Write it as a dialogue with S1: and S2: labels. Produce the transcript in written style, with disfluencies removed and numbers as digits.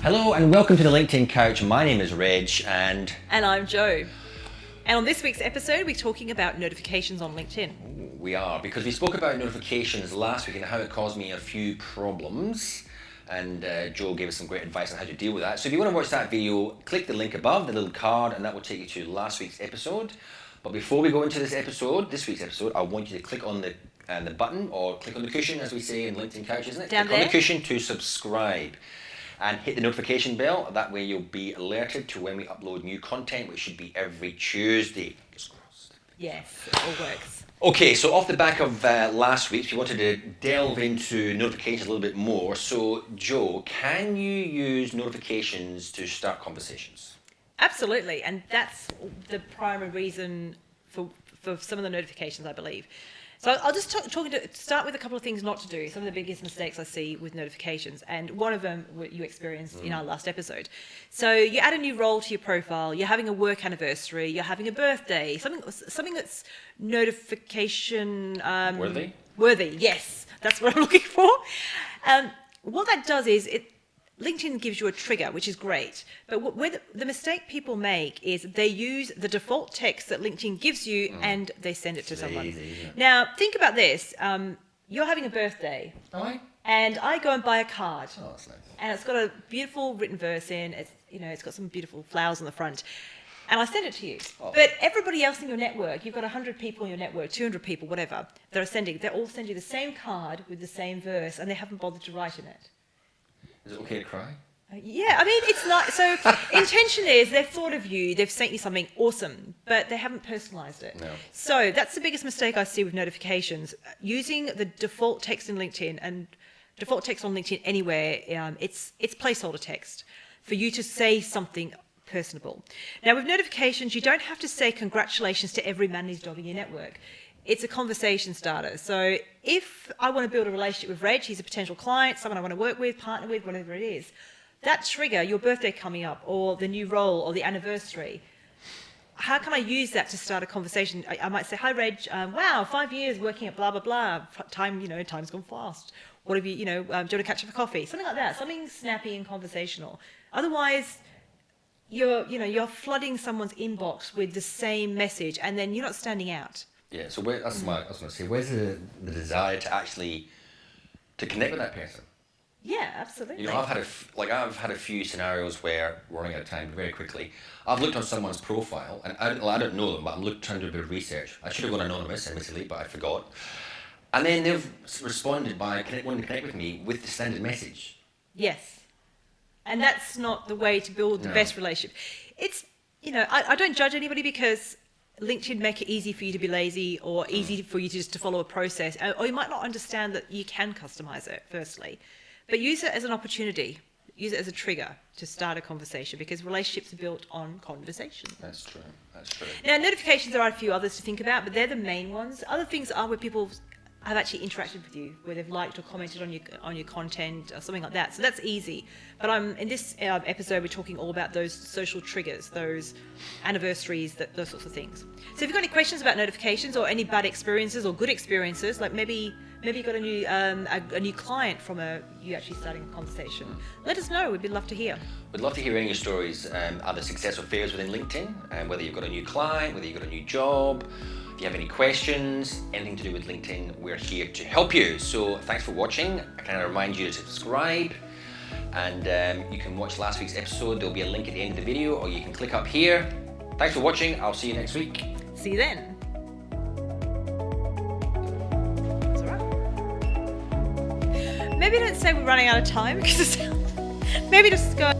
S1: Hello and welcome to the LinkedIn Couch. My name is Reg and
S2: I'm Jo. And on this week's episode, we're talking about notifications on LinkedIn.
S1: we are, because we spoke about notifications last week and how it caused me a few problems. And Jo gave us some great advice on how to deal with that. So if you want to watch that video, click the link above, the little card, and that will take you to last week's episode. But before we go into this week's episode, I want you to click on the button, or click on the cushion, as we say in LinkedIn Couch, isn't it?
S2: Down
S1: click
S2: there.
S1: on the cushion to subscribe. And hit the notification bell. That way you'll be alerted to when we upload new content, which should be every Tuesday. Fingers crossed.
S2: Yes, it all works.
S1: Okay, so off the back of last week, we wanted to delve into notifications a little bit more. So, Jo, can you use notifications to start conversations?
S2: Absolutely, and that's the primary reason for some of the notifications, I believe. So I'll just start with a couple of things not to do, some of the biggest mistakes I see with notifications, and one of them you experienced in our last episode. So you add a new role to your profile, you're having a work anniversary, you're having a birthday, something that's notification worthy, yes, that's what I'm looking for. What that does is LinkedIn gives you a trigger, which is great. But where the mistake people make is they use the default text that LinkedIn gives you and they send it to someone.
S1: Easy, isn't it?
S2: Now, think about this. You're having a birthday.
S1: Am I?
S2: And I go and buy a card.
S1: Oh, that's nice.
S2: And it's got a beautiful written verse in. It's got some beautiful flowers on the front. And I send it to you.
S1: Oh.
S2: But everybody else in your network, you've got 100 people in your network, 200 people, whatever, they all send you the same card with the same verse, and they haven't bothered to write in it.
S1: Is it okay to cry?
S2: Yeah, I mean, it's not. So, intention is they've thought of you, they've sent you something awesome, but they haven't personalized it.
S1: No.
S2: So, that's the biggest mistake I see with notifications. Using the default text in LinkedIn and default text on LinkedIn anywhere, it's placeholder text for you to say something personable. Now, with notifications, you don't have to say congratulations to every man and his dog in your network. It's a conversation starter. So if I want to build a relationship with Reg, he's a potential client, someone I want to work with, partner with, whatever it is, that trigger, your birthday coming up, or the new role, or the anniversary, how can I use that to start a conversation? I might say, hi Reg, wow, 5 years working at blah, blah, blah, time's gone fast. What have you, do you want to catch up for coffee? Something like that, something snappy and conversational. Otherwise, you're flooding someone's inbox with the same message, and then you're not standing out.
S1: Yeah, so that's what I was going to say. Where's the desire to actually connect with that person?
S2: Yeah, absolutely.
S1: I've had a few scenarios where, running out of time very quickly, I've looked on someone's profile, and I don't know them, but I'm trying to do a bit of research. I should have gone anonymous, admittedly, but I forgot. And then they've responded by wanting to connect with me with the standard message.
S2: Yes. And that's not the way to build the best relationship. It's, I don't judge anybody because LinkedIn make it easy for you to be lazy or easy for you to follow a process. Or you might not understand that you can customize it, firstly. But use it as an opportunity. Use it as a trigger to start a conversation because relationships are built on conversation.
S1: That's true.
S2: Now, notifications, there are a few others to think about, but they're the main ones. Other things are where people have actually interacted with you, where they've liked or commented on your content or something like that. So that's easy. But in this episode, we're talking all about those social triggers, those anniversaries, those sorts of things. So if you've got any questions about notifications or any bad experiences or good experiences, like maybe you got a new client from you actually starting a conversation, let us know. We'd love to hear.
S1: We'd love to hear any of your stories, either success or failures within LinkedIn, whether you've got a new client, whether you've got a new job. If you have any questions, anything to do with LinkedIn, we're here to help you. So thanks for watching. I kind of remind you to subscribe, and you can watch last week's episode. There'll be a link at the end of the video, or you can click up here. Thanks for watching. I'll see you next week.
S2: See you then. That's all right. Maybe don't say we're running out of time because maybe just go.